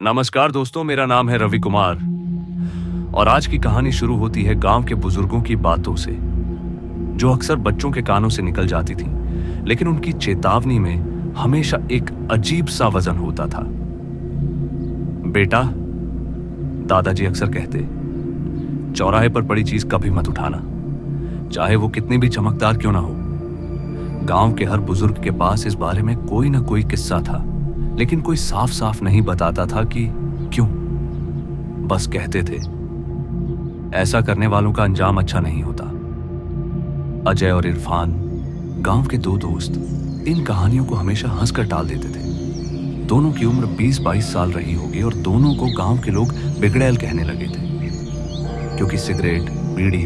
नमस्कार दोस्तों, मेरा नाम है रवि कुमार और आज की कहानी शुरू होती है गांव के बुजुर्गों की बातों से, जो अक्सर बच्चों के कानों से निकल जाती थी, लेकिन उनकी चेतावनी में हमेशा एक अजीब सा वजन होता था। बेटा, दादाजी अक्सर कहते, चौराहे पर पड़ी चीज कभी मत उठाना, चाहे वो कितनी भी चमकदार क्यों ना हो। गांव के हर बुजुर्ग के पास इस बारे में कोई ना कोई किस्सा था, लेकिन कोई साफ साफ नहीं बताता था कि क्यों। बस कहते थे, ऐसा करने वालों का अंजाम अच्छा नहीं होता। अजय और इरफान, गांव के दो दोस्त, इन कहानियों को हमेशा हंसकर टाल देते थे। दोनों की उम्र 20-22 साल रही होगी और दोनों को गांव के लोग बिगड़ैल कहने लगे थे, क्योंकि सिगरेट, बीड़ी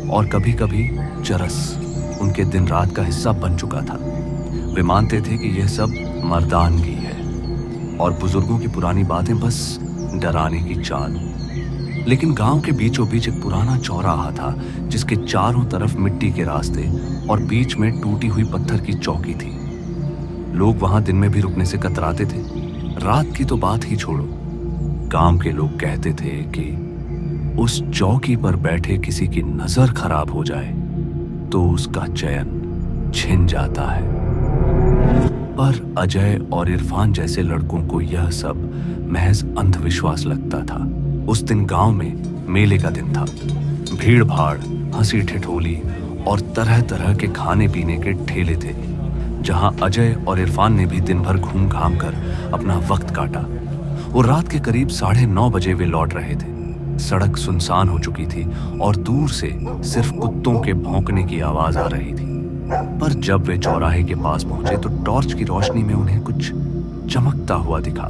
और कभी कभी चरस उनके दिन रात का हिस्सा बन चुका था। वे मानते थे कि यह सब मर्दानगी है और बुजुर्गों की पुरानी बातें बस डराने की चाल। लेकिन गांव के बीचों बीच एक पुराना चौराहा था, जिसके चारों तरफ मिट्टी के रास्ते और बीच में टूटी हुई पत्थर की चौकी थी। लोग वहां दिन में भी रुकने से कतराते थे, रात की तो बात ही छोड़ो। गांव के लोग कहते थे कि उस चौकी पर बैठे किसी की नजर खराब हो जाए तो उसका चैन छिन जाता है। पर अजय और इरफान जैसे लड़कों को यह सब महज अंधविश्वास लगता था। उस दिन गांव में मेले का दिन था। भीड़ भाड़, हंसी ठिठोली और तरह तरह के खाने पीने के ठेले थे, जहां अजय और इरफान ने भी दिन भर घूम घाम कर अपना वक्त काटा। और रात के करीब 9:30 बजे वे लौट रहे थे। सड़क सुनसान हो चुकी थी और दूर से सिर्फ कुत्तों के भौंकने की आवाज आ रही थी। पर जब वे चौराहे के पास पहुंचे तो टॉर्च की रोशनी में उन्हें कुछ चमकता हुआ दिखा।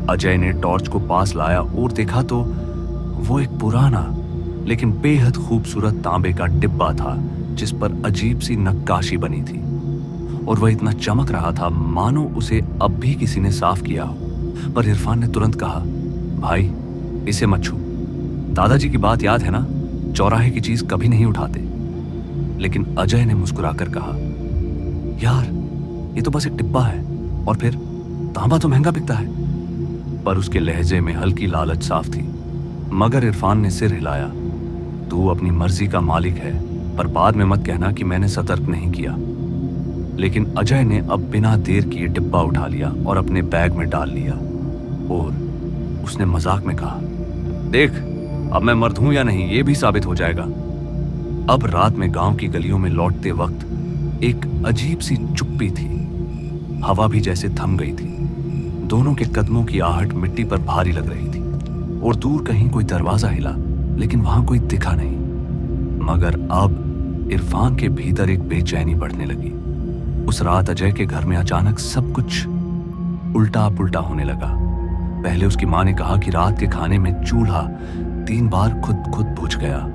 अजय ने टॉर्च को पास लाया और देखा तो वो एक पुराना लेकिन बेहद खूबसूरत तांबे का डिब्बा था, जिस पर अजीब सी नक्काशी बनी थी और वह इतना चमक रहा था मानो उसे अब भी किसी ने साफ किया हो। पर इरफान ने तुरंत कहा, भाई इसे मत छू, दादाजी की बात याद है ना, चौराहे की चीज कभी नहीं उठाते। लेकिन अजय ने मुस्कुराकर कहा, यार ये तो बस एक डिब्बा है, और फिर तांबा तो महंगा बिकता है। पर उसके लहजे में हल्की लालच साफ थी। मगर इरफान ने सिर हिलाया, तू अपनी मर्जी का मालिक है, पर बाद में मत कहना कि मैंने सतर्क नहीं किया। लेकिन अजय ने अब बिना देर किए डिब्बा उठा लिया और अपने बैग में डाल लिया और उसने मजाक में कहा, देख अब मैं मर्द हूं या नहीं ये भी साबित हो जाएगा। अब रात में गांव की गलियों में लौटते वक्त एक अजीब सी चुप्पी थी। हवा भी जैसे थम गई थी। दोनों के कदमों की आहट मिट्टी पर भारी लग रही थी और दूर कहीं कोई दरवाजा हिला, लेकिन वहां कोई दिखा नहीं। मगर अब इरफान के भीतर एक बेचैनी बढ़ने लगी। उस रात अजय के घर में अचानक सब कुछ उल्टा पुल्टा होने लगा। पहले उसकी मां ने कहा कि रात के खाने में चूल्हा 3 बार खुद बुझ गया।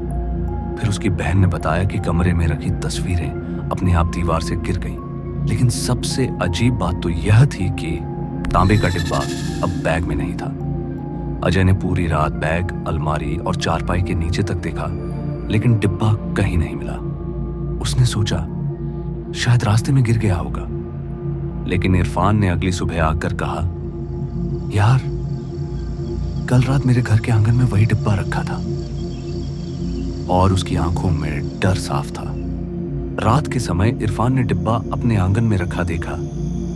फिर उसकी बहन ने बताया कि कमरे में रखी तस्वीरें अपने आप दीवार से गिर गईं। लेकिन सबसे अजीब बात तो यह थी कि तांबे का डिब्बा अब बैग में नहीं था। अजय ने पूरी रात बैग, अलमारी और चारपाई के नीचे तक देखा, लेकिन डिब्बा कहीं नहीं मिला। उसने सोचा शायद रास्ते में गिर गया होगा। लेकिन इरफान ने अगली सुबह आकर कहा, यार कल रात मेरे घर के आंगन में वही डिब्बा रखा था। और उसकी आंखों में डर साफ था। रात के समय इरफान ने डिब्बा अपने आंगन में रखा देखा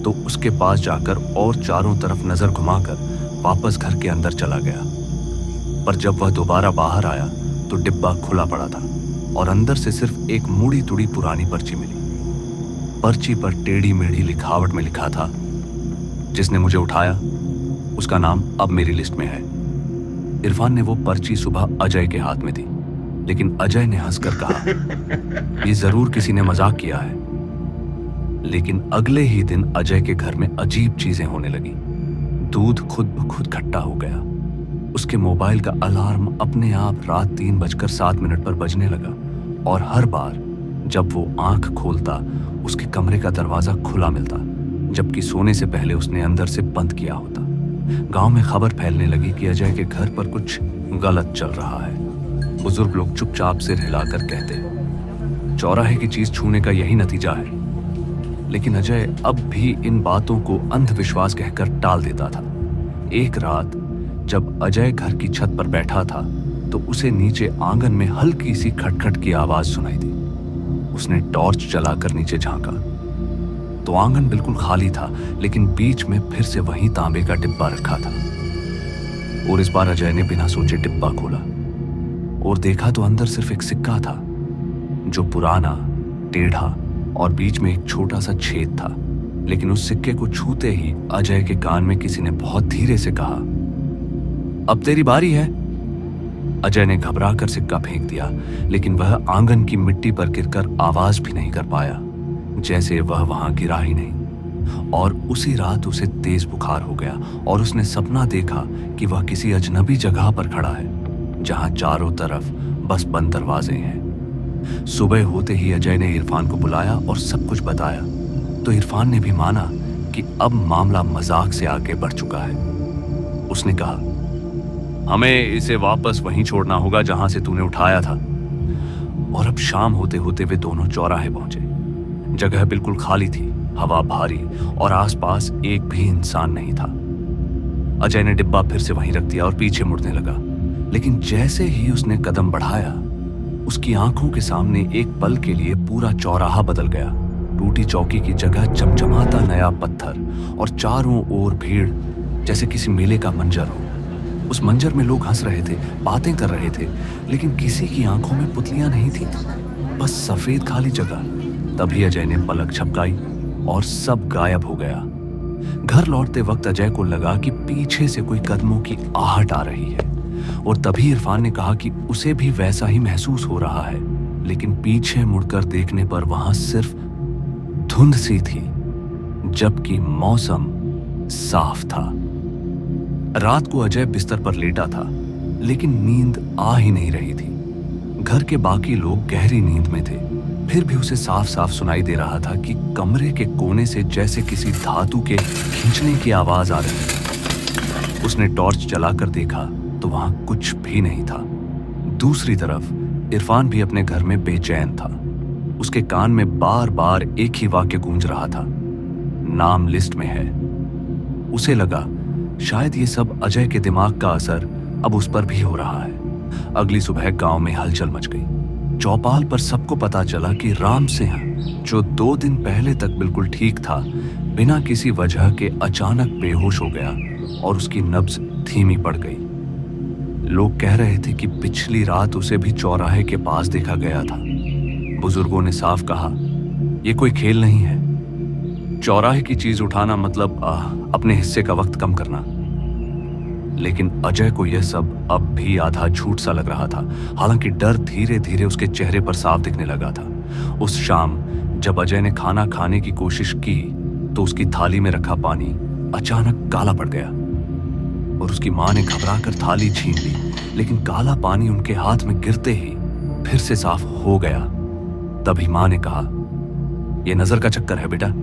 तो उसके पास जाकर और चारों तरफ नजर घुमाकर वापस घर के अंदर चला गया। पर जब वह दोबारा बाहर आया तो डिब्बा खुला पड़ा था और अंदर से सिर्फ एक मुड़ी तुड़ी पुरानी पर्ची मिली। पर्ची पर टेढ़ी मेढ़ी लिखावट में लिखा था, जिसने मुझे उठाया उसका नाम अब मेरी लिस्ट में है। इरफान ने वो पर्ची सुबह अजय के हाथ में दी, लेकिन अजय ने हंसकर कहा, ये जरूर किसी ने मजाक किया है। लेकिन अगले ही दिन अजय के घर में अजीब चीजें होने लगी। दूध खुद ब खुद खट्टा हो गया। उसके मोबाइल का अलार्म अपने आप रात 3:07 पर बजने लगा और हर बार जब वो आंख खोलता उसके कमरे का दरवाजा खुला मिलता, जबकि सोने से पहले उसने अंदर से बंद किया होता। गांव में खबर फैलने लगी कि अजय के घर पर कुछ गलत चल रहा है। बुजुर्ग लोग चुपचाप सिर हिलाकर कहते, चौराहे की चीज छूने का यही नतीजा है। लेकिन अजय अब भी इन बातों को अंधविश्वास कहकर टाल देता था। एक रात जब अजय घर की छत पर बैठा था तो उसे नीचे आंगन में हल्की सी खटखट की आवाज सुनाई दी। उसने टॉर्च जलाकर नीचे झांका तो आंगन बिल्कुल खाली था, लेकिन बीच में फिर से वही तांबे का डिब्बा रखा था। और इस बार अजय ने बिना सोचे डिब्बा खोला और देखा तो अंदर सिर्फ एक सिक्का था, जो पुराना, टेढ़ा और बीच में एक छोटा सा छेद था। लेकिन उस सिक्के को छूते ही अजय के कान में किसी ने बहुत धीरे से कहा, अब तेरी बारी है। अजय ने घबराकर सिक्का फेंक दिया, लेकिन वह आंगन की मिट्टी पर गिरकर आवाज भी नहीं कर पाया, जैसे वह वहां गिरा ही नहीं। और उसी रात उसे तेज बुखार हो गया और उसने सपना देखा कि वह किसी अजनबी जगह पर खड़ा है, जहां चारों तरफ बस बंद दरवाजे हैं। सुबह होते ही अजय ने इरफान को बुलाया और सब कुछ बताया, तो इरफान ने भी माना कि अब मामला मजाक से आगे बढ़ चुका है। उसने कहा, हमें इसे वापस वहीं छोड़ना होगा जहां से तूने उठाया था। और अब शाम होते होते वे दोनों चौराहे पहुंचे। जगह बिल्कुल खाली थी, हवा भारी और आसपास एक भी इंसान नहीं था। अजय ने डिब्बा फिर से वहीं रख दिया और पीछे मुड़ने लगा, लेकिन जैसे ही उसने कदम बढ़ाया, उसकी आंखों के सामने एक पल के लिए पूरा चौराहा बदल गया। टूटी चौकी की जगह चमचमाता नया पत्थर और चारों ओर भीड़, जैसे किसी मेले का मंजर हो। उस मंजर में लोग हंस रहे थे, बातें कर रहे थे, लेकिन किसी की आंखों में पुतलियां नहीं थी, बस सफेद खाली जगह। तभी अजय ने पलक झपकाई और सब गायब हो गया। घर लौटते वक्त अजय को लगा कि पीछे से कोई कदमों की आहट आ रही है, और तभी इरफान ने कहा कि उसे भी वैसा ही महसूस हो रहा है। लेकिन पीछे मुड़कर देखने पर वहां सिर्फ धुंध सी थी, जबकि मौसम साफ था। रात को अजय बिस्तर पर लेटा था, लेकिन नींद आ ही नहीं रही थी। घर के बाकी लोग गहरी नींद में थे, फिर भी उसे साफ साफ सुनाई दे रहा था कि कमरे के कोने से जैसे किसी धातु के खींचने की आवाज आ रही थी। उसने टॉर्च जलाकर देखा तो वहां कुछ भी नहीं था। दूसरी तरफ इरफान भी अपने घर में बेचैन था। उसके कान में बार बार एक ही वाक्य गूंज रहा था, नाम लिस्ट में है। उसे लगा शायद ये सब अजय के दिमाग का असर अब उस पर भी हो रहा है। अगली सुबह गांव में हलचल मच गई। चौपाल पर सबको पता चला कि राम सिंह, जो 2 दिन पहले तक बिल्कुल ठीक था, बिना किसी वजह के अचानक बेहोश हो गया और उसकी नब्ज धीमी पड़ गई। लोग कह रहे थे कि पिछली रात उसे भी चौराहे के पास देखा गया था। बुजुर्गों ने साफ कहा, यह कोई खेल नहीं है। चौराहे की चीज उठाना मतलब अपने हिस्से का वक्त कम करना। लेकिन अजय को यह सब अब भी आधा झूठ सा लग रहा था। हालांकि डर धीरे धीरे उसके चेहरे पर साफ दिखने लगा था। उस शाम जब अजय ने खाना खाने की कोशिश की तो उसकी थाली में रखा पानी अचानक काला पड़ गया और उसकी मां ने घबराकर थाली छीन ली। लेकिन काला पानी उनके हाथ में गिरते ही फिर से साफ हो गया। तभी मां ने कहा, यह नजर का चक्कर है बेटा।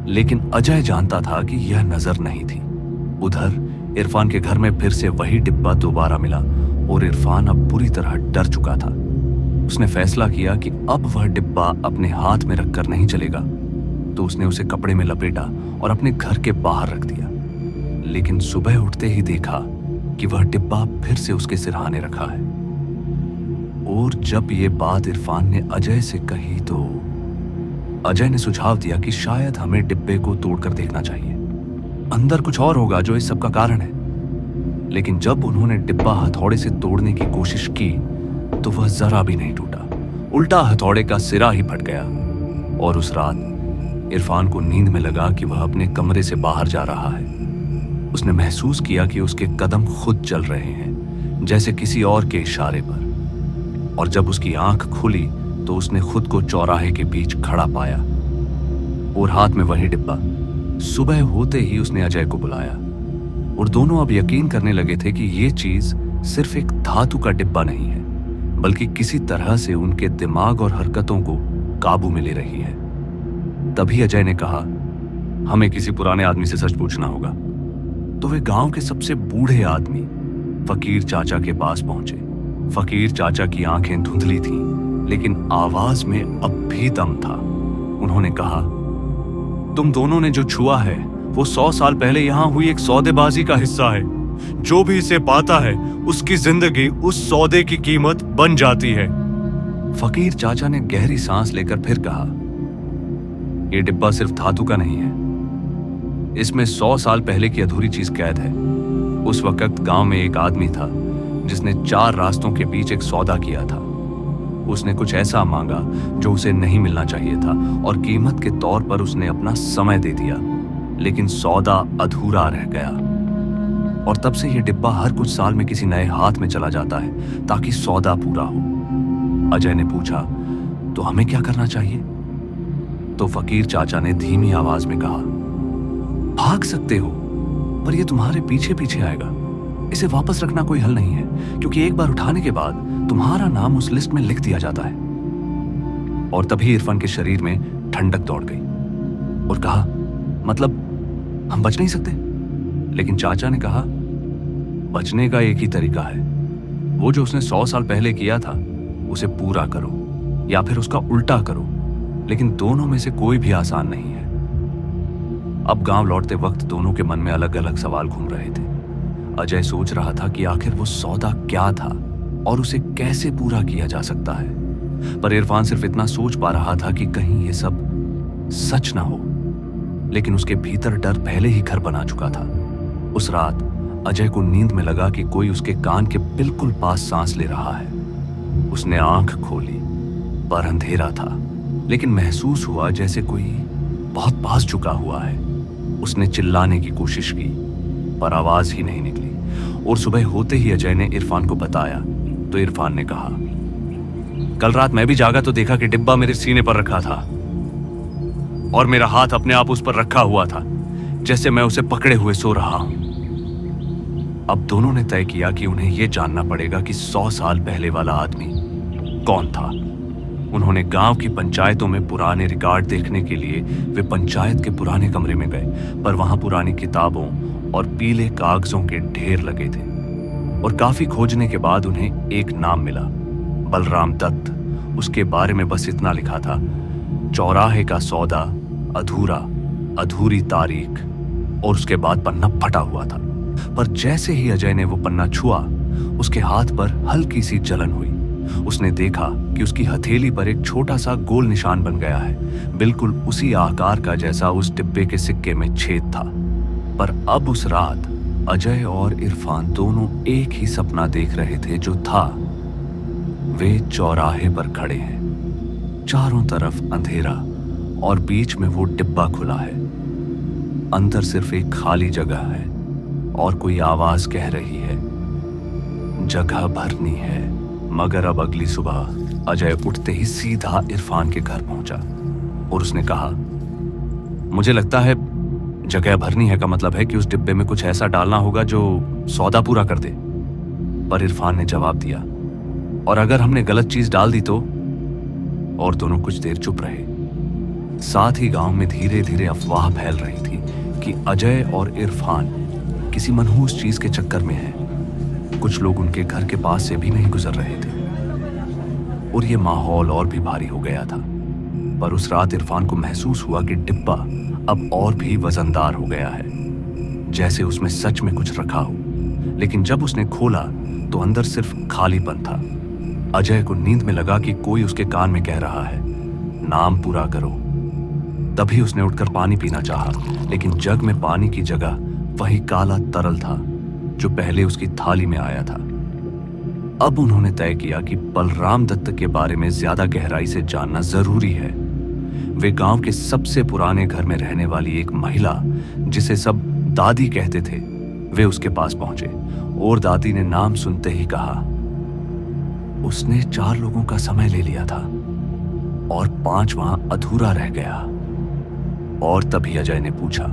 लेकिन अजय जानता था कि यह नजर नहीं थी। उधर इरफान के घर में फिर से वही डिब्बा दोबारा मिला और इरफान अब बुरी तरह डर चुका था। उसने फैसला किया कि अब वह डिब्बा अपने हाथ में रखकर नहीं चलेगा, तो उसने उसे कपड़े में लपेटा और अपने घर के बाहर रख दिया। लेकिन सुबह उठते ही देखा कि वह डिब्बा फिर से उसके सिरहाने रखा है। और जब ये बात इरफान ने अजय से कही तो अजय ने सुझाव दिया कि शायद हमें डिब्बे को तोड़कर देखना चाहिए, अंदर कुछ और होगा जो इस सब का कारण है। लेकिन जब उन्होंने डिब्बा हथौड़े से तोड़ने की कोशिश की तो वह जरा भी नहीं टूटा, उल्टा हथौड़े का सिरा ही फट गया। और उस रात इरफान को नींद में लगा कि वह अपने कमरे से बाहर जा रहा है। उसने महसूस किया कि उसके कदम खुद चल रहे हैं, जैसे किसी और के इशारे पर। और जब उसकी आंख खुली तो उसने खुद को चौराहे के बीच खड़ा पाया और हाथ में वही डिब्बा। सुबह होते ही उसने अजय को बुलाया और दोनों अब यकीन करने लगे थे कि ये चीज सिर्फ एक धातु का डिब्बा नहीं है, बल्कि किसी तरह से उनके दिमाग और हरकतों को काबू में ले रही है। तभी अजय ने कहा, हमें किसी पुराने आदमी से सच पूछना होगा। तो वे गांव के सबसे बूढ़े आदमी फकीर चाचा के पास पहुंचे। फकीर चाचा की आंखें धुंधली थीं, लेकिन आवाज में अब भी दम था। उन्होंने कहा, तुम दोनों ने जो छुआ है वो 100 साल पहले यहां हुई एक सौदेबाजी का हिस्सा है। जो भी इसे पाता है उसकी जिंदगी उस सौदे की कीमत बन जाती है। फकीर चाचा ने गहरी सांस लेकर फिर कहा, यह डिब्बा सिर्फ धातु का नहीं है, इसमें 100 साल पहले की अधूरी चीज कैद है। उस वक्त गांव में एक आदमी था जिसने 4 रास्तों के बीच एक सौदा किया था। उसने कुछ ऐसा मांगा जो उसे नहीं मिलना चाहिए था और कीमत के तौर पर उसने अपना समय दे दिया, लेकिन सौदा अधूरा रह गया। और तब से यह डिब्बा हर कुछ साल में किसी नए हाथ में चला जाता है ताकि सौदा पूरा हो। अजय ने पूछा, तो हमें क्या करना चाहिए? तो फकीर चाचा ने धीमी आवाज में कहा, भाग सकते हो, पर यह तुम्हारे पीछे पीछे आएगा। इसे वापस रखना कोई हल नहीं है, क्योंकि एक बार उठाने के बाद तुम्हारा नाम उस लिस्ट में लिख दिया जाता है। और तभी इरफान के शरीर में ठंडक दौड़ गई और कहा, मतलब हम बच नहीं सकते? लेकिन चाचा ने कहा, बचने का एक ही तरीका है, वो जो उसने 100 साल पहले किया था उसे पूरा करो या फिर उसका उल्टा करो, लेकिन दोनों में से कोई भी आसान नहीं है। अब गांव लौटते वक्त दोनों के मन में अलग अलग सवाल घूम रहे थे। अजय सोच रहा था कि आखिर वो सौदा क्या था और उसे कैसे पूरा किया जा सकता है, पर इरफान सिर्फ इतना सोच पा रहा था कि कहीं ये सब सच ना हो। लेकिन उसके भीतर डर पहले ही घर बना चुका था। उस रात अजय को नींद में लगा कि कोई उसके कान के बिल्कुल पास सांस ले रहा है। उसने आंख खोली, पर अंधेरा था, लेकिन महसूस हुआ जैसे कोई बहुत पास झुका हुआ है। उसने चिल्लाने की कोशिश की, पर आवाज ही नहीं निकली। और सुबह होते ही अजय ने इरफान को बताया तो इरफान ने कहा, कल रात मैं भी जागा तो देखा कि डिब्बा मेरे सीने पर रखा था और मेरा हाथ अपने आप उस पर रखा हुआ था, जैसे मैं उसे पकड़े हुए सो रहा हूं। अब दोनों ने तय किया कि उन्हें यह जानना पड़ेगा कि 100 साल पहले वाला आदमी कौन था। उन्होंने गांव की पंचायतों में पुराने रिकॉर्ड देखने के लिए वे पंचायत के पुराने कमरे में गए, पर वहां पुरानी किताबों और पीले कागजों के ढेर लगे थे। और काफी खोजने के बाद उन्हें एक नाम मिला, बलराम दत्त। उसके बारे में बस इतना लिखा था, चौराहे का सौदा, अधूरा, अधूरी तारीख, और उसके बाद पन्ना फटा हुआ था। पर जैसे ही अजय ने वो पन्ना छुआ, उसके हाथ पर हल्की सी जलन हुई। उसने देखा कि उसकी हथेली पर एक छोटा सा गोल निशान बन गया है, बिल्कुल उसी आकार का जैसा उस डिब्बे के सिक्के में छेद था। पर अब उस रात अजय और इरफान दोनों एक ही सपना देख रहे थे, जो था वे चौराहे पर खड़े हैं, चारों तरफ अंधेरा और बीच में वो डिब्बा खुला है। अंदर सिर्फ एक खाली जगह है और कोई आवाज कह रही है, जगह भरनी है। मगर अब अगली सुबह अजय उठते ही सीधा इरफान के घर पहुंचा और उसने कहा, मुझे लगता है जगह भरनी है का मतलब है कि उस डिब्बे में कुछ ऐसा डालना होगा जो सौदा पूरा कर दे। पर इरफान ने जवाब दिया, और अगर हमने गलत चीज डाल दी तो? और दोनों कुछ देर चुप रहे। साथ ही गांव में धीरे धीरे अफवाह फैल रही थी कि अजय और इरफान किसी मनहूस चीज के चक्कर में हैं। कुछ लोग उनके घर के पास से भी नहीं गुजर रहे थे और ये माहौल और भी भारी हो गया था। पर उस रात इरफान को महसूस हुआ कि डिब्बा अब और भी वजनदार हो गया है, जैसे उसमें सच में कुछ रखा हो। लेकिन जब उसने खोला तो अंदर सिर्फ खालीपन था। अजय को नींद में लगा कि कोई उसके कान में कह रहा है, नाम पूरा करो। तभी उसने उठकर पानी पीना चाहा, लेकिन जग में पानी की जगह वही काला तरल था जो पहले उसकी थाली में आया था। अब उन्होंने तय किया कि बलराम दत्त के बारे में ज्यादा गहराई से जानना जरूरी है। वे गांव के सबसे पुराने घर में रहने वाली एक महिला, जिसे सब दादी कहते थे, वे उसके पास पहुंचे और दादी ने नाम सुनते ही कहा, उसने 4 लोगों का समय ले लिया था और 5वां अधूरा रह गया। और तभी अजय ने पूछा,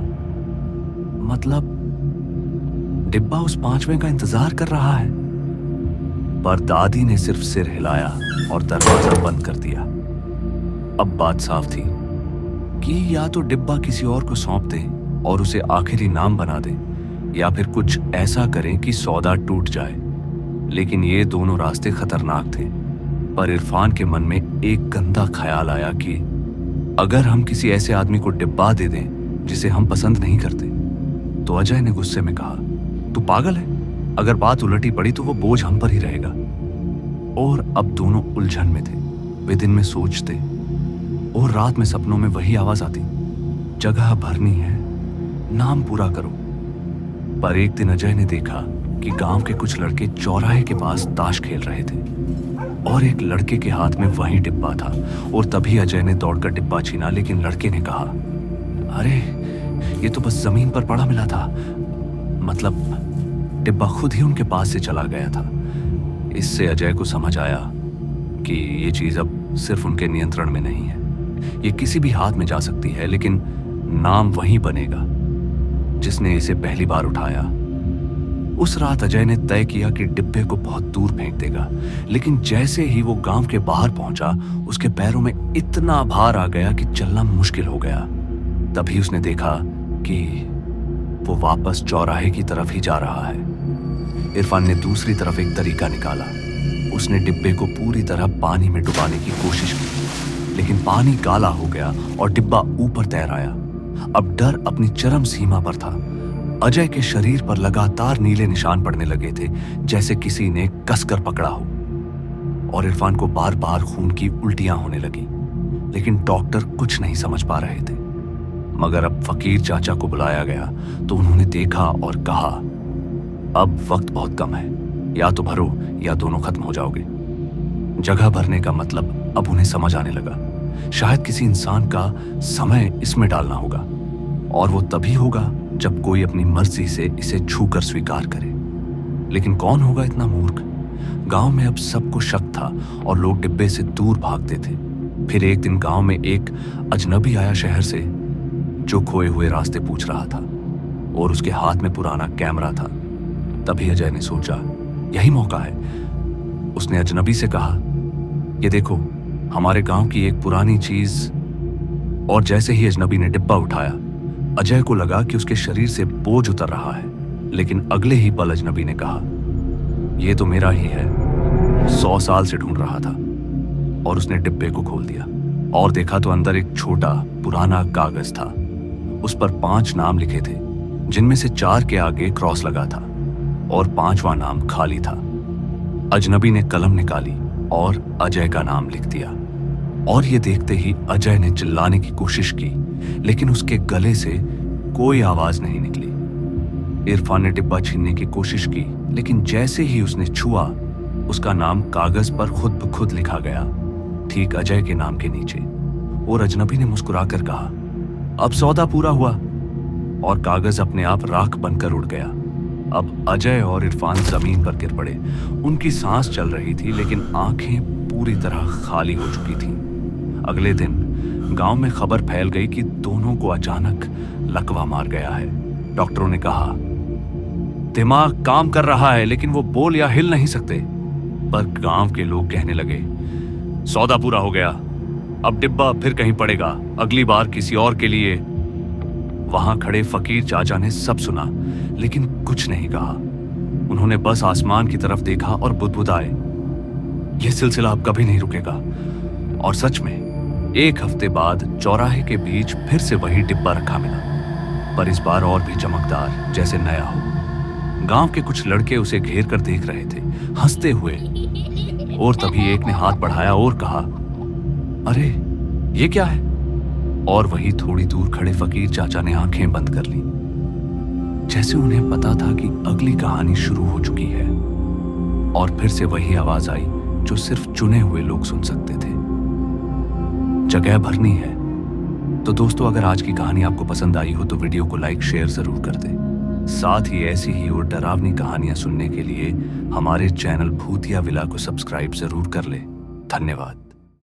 मतलब डिब्बा उस 5वें का इंतजार कर रहा है? पर दादी ने सिर्फ सिर हिलाया और दरवाजा बंद कर दिया। अब बात साफ थी कि या तो डिब्बा किसी और को सौंप दें और उसे आखिरी नाम बना दें, या फिर कुछ ऐसा करें कि सौदा टूट जाए। लेकिन ये दोनों रास्ते खतरनाक थे। पर इरफान के मन में एक गंदा ख्याल आया कि अगर हम किसी ऐसे आदमी को डिब्बा दे दें जिसे हम पसंद नहीं करते, तो अजय ने गुस्से में कहा, तू पागल है? अगर बात उलटी पड़ी तो वो बोझ हम पर ही रहेगा। और अब दोनों उलझन में थे। वे दिन में सोचते और रात में सपनों में वही आवाज आती, जगह भरनी है, नाम पूरा करो। पर एक दिन अजय ने देखा कि गांव के कुछ लड़के चौराहे के पास ताश खेल रहे थे और एक लड़के के हाथ में वही डिब्बा था। और तभी अजय ने दौड़कर डिब्बा छीना, लेकिन लड़के ने कहा, अरे ये तो बस जमीन पर पड़ा मिला था। मतलब डिब्बा खुद ही उनके पास से चला गया था। इससे अजय को समझ आया कि ये चीज अब सिर्फ उनके नियंत्रण में नहीं है। ये किसी भी हाथ में जा सकती है, लेकिन नाम वही बनेगा जिसने इसे पहली बार उठाया। उस रात अजय ने तय किया कि डिब्बे को बहुत दूर फेंक देगा, लेकिन जैसे ही वो गांव के बाहर पहुंचा, उसके पैरों में इतना भार आ गया कि चलना मुश्किल हो गया। तभी उसने देखा कि वो वापस चौराहे की तरफ ही जा रहा है। इरफान ने दूसरी तरफ एक तरीका निकाला। उसने डिब्बे को पूरी तरह पानी में डुबाने की कोशिश की, लेकिन पानी काला हो गया और डिब्बा ऊपर तैर आया। अब डर अपनी चरम सीमा पर था। अजय के शरीर पर लगातार नीले निशान पड़ने लगे थे, जैसे किसी ने कसकर पकड़ा हो। और इरफान को बार बार खून की उल्टियां होने लगी, लेकिन डॉक्टर कुछ नहीं समझ पा रहे थे। मगर अब फकीर चाचा को बुलाया गया तो उन्होंने देखा और कहा, अब वक्त बहुत कम है, या तो भरो या दोनों खत्म हो जाओगे। जगह भरने का मतलब अब उन्हें समझ आने लगा। शायद किसी इंसान का समय इसमें डालना होगा, और वो तभी होगा जब कोई अपनी मर्जी से इसे छूकर स्वीकार करे। लेकिन कौन होगा इतना मूर्ख? गांव में अब सबको शक था और लोग डिब्बे से दूर भागते थे। फिर एक दिन गांव में एक अजनबी आया शहर से, जो खोए हुए रास्ते पूछ रहा था और उसके हाथ में पुराना कैमरा था। तभी अजय ने सोचा, यही मौका है। उसने अजनबी से कहा, ये देखो हमारे गांव की एक पुरानी चीज। और जैसे ही अजनबी ने डिब्बा उठाया, अजय को लगा कि उसके शरीर से बोझ उतर रहा है। लेकिन अगले ही पल अजनबी ने कहा, यह तो मेरा ही है, 100 साल से ढूंढ रहा था। और उसने डिब्बे को खोल दिया और देखा तो अंदर एक छोटा पुराना कागज था। उस पर 5 नाम लिखे थे, जिनमें से 4 के आगे क्रॉस लगा था और 5वां नाम खाली था। अजनबी ने कलम निकाली और अजय का नाम लिख दिया। और ये देखते ही अजय ने चिल्लाने की कोशिश की, लेकिन उसके गले से कोई आवाज नहीं निकली। इरफान ने डिब्बा छीनने की कोशिश की, लेकिन जैसे ही उसने छुआ, उसका नाम कागज पर खुद ब खुद लिखा गया, ठीक अजय के नाम के नीचे। और अजनबी ने मुस्कुराकर कहा, अब सौदा पूरा हुआ। और कागज अपने आप राख बनकर उड़ गया। अब अजय और इरफान जमीन पर गिर पड़े। उनकी सांस चल रही थी, लेकिन आंखें पूरी तरह खाली हो चुकी थीं। अगले दिन गांव में खबर फैल गई कि दोनों को अचानक लकवा मार गया है। डॉक्टरों ने कहा, दिमाग काम कर रहा है, लेकिन वो बोल या हिल नहीं सकते। पर गांव के लोग कहने लगे, सौदा पूरा हो गया, अब डिब्बा फिर कहीं पड़ेगा, अगली बार किसी और के लिए। वहां खड़े फकीर चाचा ने सब सुना, लेकिन कुछ नहीं कहा। उन्होंने बस आसमान की तरफ देखा और बुदबुदाए, यह सिलसिला अब कभी नहीं रुकेगा। और सच में 1 हफ्ते बाद चौराहे के बीच फिर से वही डिब्बा रखा मिला, पर इस बार और भी चमकदार, जैसे नया हो। गांव के कुछ लड़के उसे घेर कर देख रहे थे, हंसते हुए। और तभी एक ने हाथ बढ़ाया और कहा, अरे ये क्या है? और वही थोड़ी दूर खड़े फकीर चाचा ने आंखें बंद कर ली, जैसे उन्हें पता था कि अगली कहानी शुरू हो चुकी है। और फिर से वही आवाज आई जो सिर्फ चुने हुए लोग सुन सकते थे, जगह भरनी है। तो दोस्तों, अगर आज की कहानी आपको पसंद आई हो तो वीडियो को लाइक शेयर जरूर कर दें। साथ ही ऐसी ही और डरावनी कहानियां सुनने के लिए हमारे चैनल भूतिया विला को सब्सक्राइब जरूर कर लें। धन्यवाद।